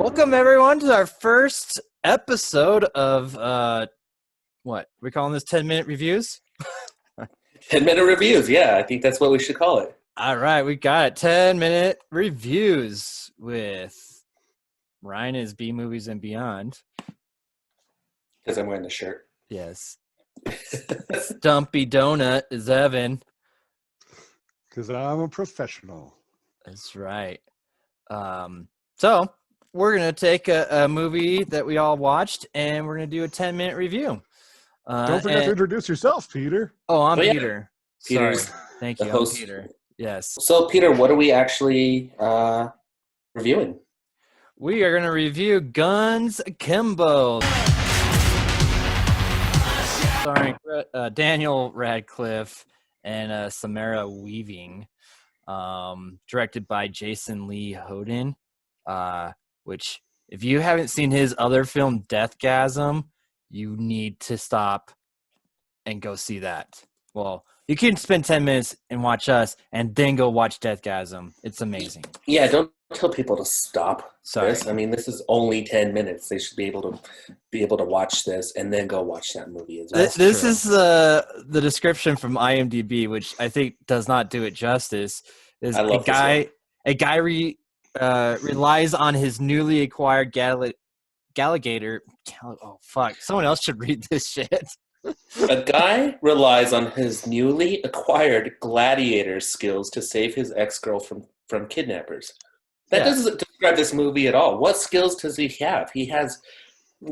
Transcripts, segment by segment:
Welcome everyone to our first episode of what we're calling this 10-minute reviews. 10-minute reviews, yeah, I think that's what we should call it. All right, we got it. 10-minute reviews with Ryan is B Movies and Beyond. Because I'm wearing the shirt. Yes. Stumpy Donut is Evan. Because I'm a professional. That's right. So we're going to take a movie that we all watched, and we're going to do a 10-minute review. Don't forget to introduce yourself, Peter. Oh, I'm yeah. Peter. Peter's Sorry. Thank the you. host. I'm Peter. Yes. So, Peter, what are we actually reviewing? We are going to review Guns Akimbo. Starring Daniel Radcliffe and Samara Weaving. Directed by Jason Lei Howden. Which, if you haven't seen his other film, Deathgasm, you need to stop and go see that. Well, you can spend 10 minutes and watch us and then go watch Deathgasm. It's amazing. Yeah, don't tell people to stop Sorry. this. I mean, this is only 10 minutes. They should be able to watch this and then go watch that movie as well. This is the description from IMDb, which I think does not do it justice. Is I love a guy relies on his newly acquired Galligator. Oh fuck! Someone else should read this shit. A guy relies on his newly acquired gladiator skills to save his ex-girl from kidnappers. That doesn't describe this movie at all. What skills does he have? He has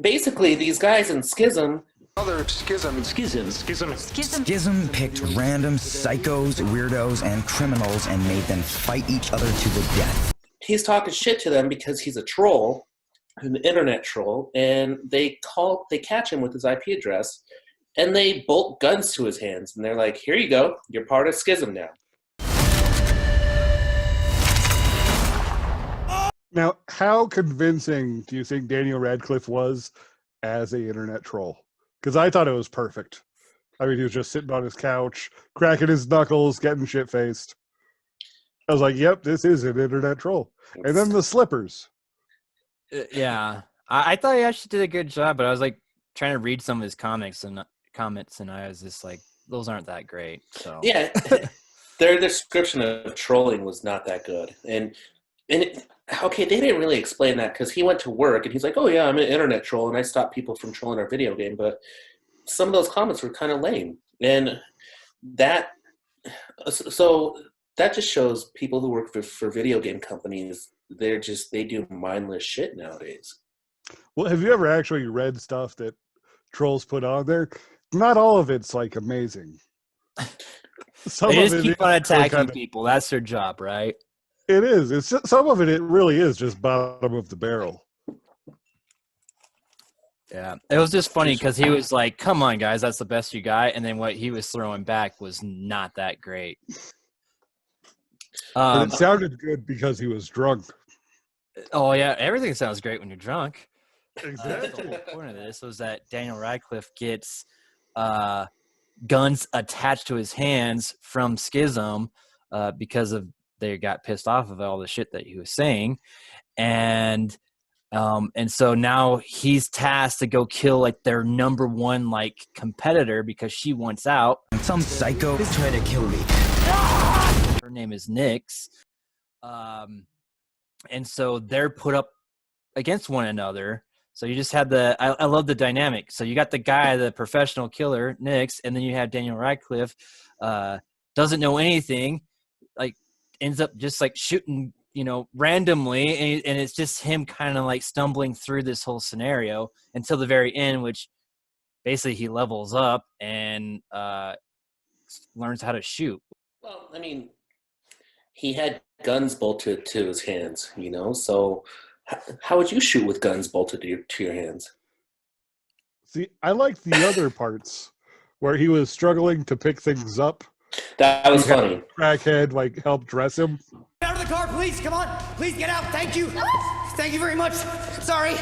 basically these guys in Skizm. Skizm picked random psychos, weirdos, and criminals and made them fight each other to the death. He's talking shit to them because he's a troll, an internet troll, and they catch him with his IP address, and they bolt guns to his hands, and they're like, "Here you go, you're part of Skizm now." Now, how convincing do you think Daniel Radcliffe was as an internet troll? Because I thought it was perfect. I mean, he was just sitting on his couch, cracking his knuckles, getting shit-faced. I was like, yep, this is an internet troll. And then the slippers. Yeah, I thought he actually did a good job, but I was like trying to read some of his comments, and I was just like, those aren't that great. So Yeah, their description of trolling was not that good, okay, they didn't really explain that because he went to work and he's like, "Oh yeah, I'm an internet troll and I stop people from trolling our video game," but some of those comments were kind of lame, and that just shows people who work for video game companies, they do mindless shit nowadays. Well, have you ever actually read stuff that trolls put on there? Not all of it's like amazing. They just keep on attacking people. That's their job, right? It is. It's just, some of it really is just bottom of the barrel. Yeah, it was just funny because he was like, "Come on, guys, that's the best you got," and then what he was throwing back was not that great. But it sounded good because he was drunk. Oh yeah, everything sounds great when you're drunk. Exactly. The whole point of this was that Daniel Radcliffe gets guns attached to his hands from Skizm because they got pissed off of all the shit that he was saying, and so now he's tasked to go kill like their number one like competitor because she wants out. Some psycho is trying to kill me. Her name is Nyx. And so they're put up against one another. So you just had I love the dynamic. So you got the guy, the professional killer, Nyx, and then you have Daniel Radcliffe, doesn't know anything, like ends up just like shooting, randomly. And it's just him kind of like stumbling through this whole scenario until the very end, which basically he levels up and learns how to shoot. Well, I mean, he had guns bolted to his hands, so how would you shoot with guns bolted to your hands? See, I liked the other parts where he was struggling to pick things up. That was funny. Crackhead, like, helped dress him. Out of the car, please. Come on. Please get out. Thank you. Thank you very much. Sorry.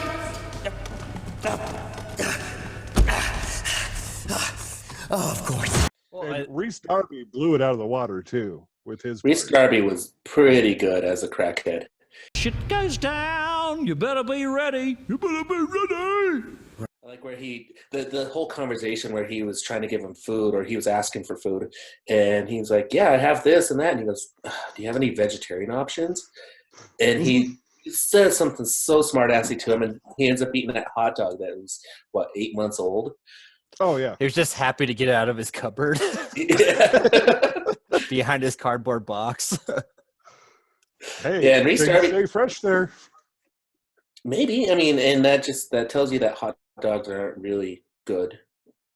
Oh, of course. Well, Reese Darby blew it out of the water, too, with his Reese part. Darby was pretty good as a crackhead. Shit goes down. You better be ready. You better be ready. Like where the whole conversation where he was trying to give him food, or he was asking for food, and he was like, yeah, I have this and that. And he goes, do you have any vegetarian options? And he says something so smart-assy to him, and he ends up eating that hot dog that was, 8 months old? Oh, yeah. He was just happy to get out of his cupboard behind his cardboard box. Hey, Yeah, and things restarting. stay fresh there. Maybe. I mean, and that tells you that hot dogs aren't really good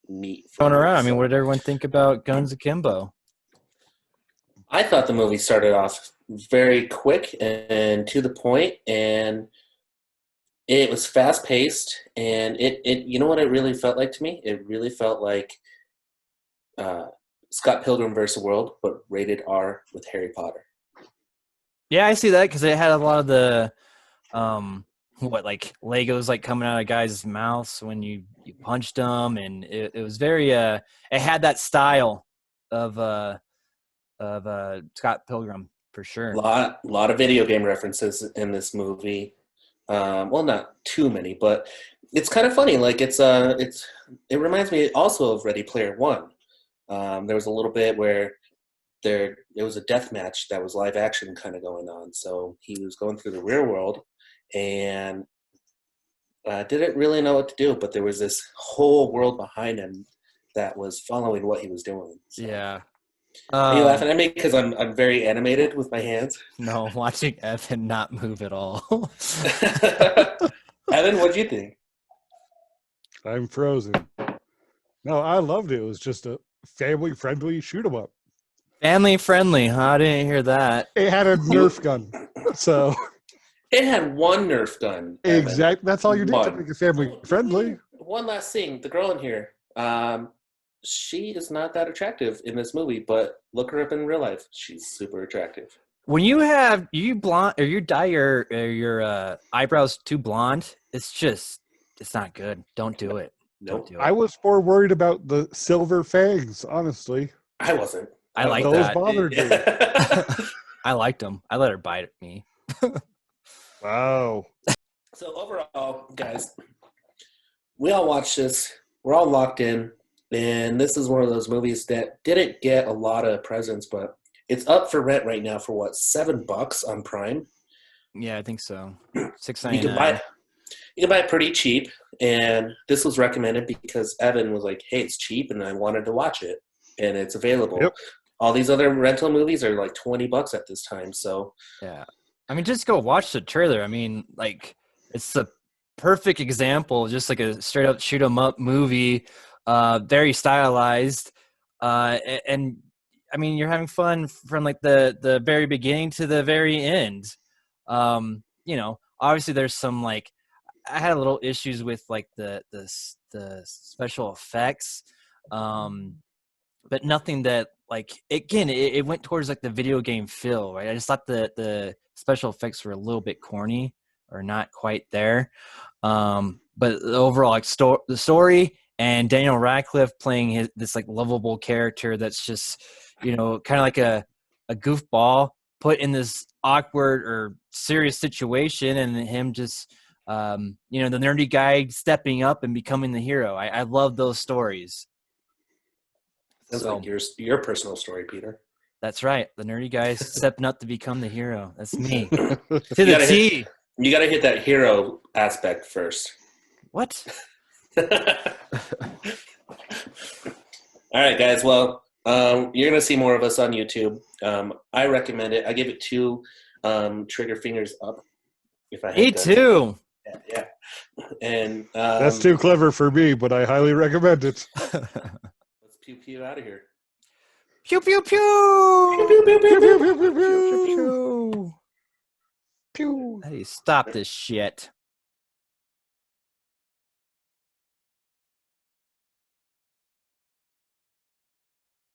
meat. Going around. I So. mean, what did everyone think about Guns Akimbo? I thought the movie started off very quick and to the point, and it was fast paced, and it you know what it really felt like to me? It really felt like Scott Pilgrim vs. the World, but rated R with Harry Potter. Yeah, I see that because it had a lot of the like Legos like coming out of guys' mouths when you punched them, and it was very it had that style of Scott Pilgrim for sure. Lot of video game references in this movie. Well, not too many, but it's kind of funny. Like it reminds me also of Ready Player One. There was a little bit where there was a death match that was live action kind of going on. So he was going through the real world and didn't really know what to do, but there was this whole world behind him that was following what he was doing. So. Yeah. Are you laughing at me because I'm very animated with my hands? No, watching Evan not move at all. Evan, what'd you think? I'm frozen. No, I loved it. It was just a family-friendly shoot-'em-up. Family friendly, huh? I didn't hear that. It had a Nerf gun, so It had one Nerf gun. Evan. exactly. That's all you need to One. make it family-friendly. One last thing. The girl in here, she is not that attractive in this movie, but look her up in real life. She's super attractive. When you blonde or you dye your eyebrows too blonde, it's not good. Don't do it. Nope. Don't do it. I was more worried about the silver fangs, honestly. I wasn't. I like Those that. bothered me. I liked them. I let her bite at me. Wow. So overall, guys, we all watched this. We're all locked in. And this is one of those movies that didn't get a lot of presents, but it's up for rent right now for what, $7 on Prime? Yeah, I think so. You $6.99. can buy it pretty cheap. And this was recommended because Evan was like, hey, it's cheap, and I wanted to watch it. And it's available. Yep. All these other rental movies are like $20 at this time. So Yeah. I mean, just go watch the trailer. I mean, like, it's the perfect example of just like a straight up shoot 'em up movie, very stylized. And I mean, you're having fun from like the very beginning to the very end. Obviously there's some like, I had a little issues with like the special effects. But nothing that like, again, it went towards like the video game feel, right? I just thought the special effects were a little bit corny or not quite there. But the overall like the story and Daniel Radcliffe playing this like lovable character that's just, kind of like a goofball put in this awkward or serious situation, and him just, the nerdy guy stepping up and becoming the hero. I love those stories. that's like your personal story, Peter. That's right. The nerdy guy stepping up to become the hero. That's me. To You the gotta T. You got to hit that hero aspect first. What? All right, guys. Well, you're going to see more of us on YouTube. I recommend it. I give it 2 trigger fingers up. If I had Me to. too. Yeah. And That's too clever for me, but I highly recommend it. let's pew out of here. Pew pew pew. Pew, pew, pew, pew, pew. Pew pew pew. Hey, stop this shit.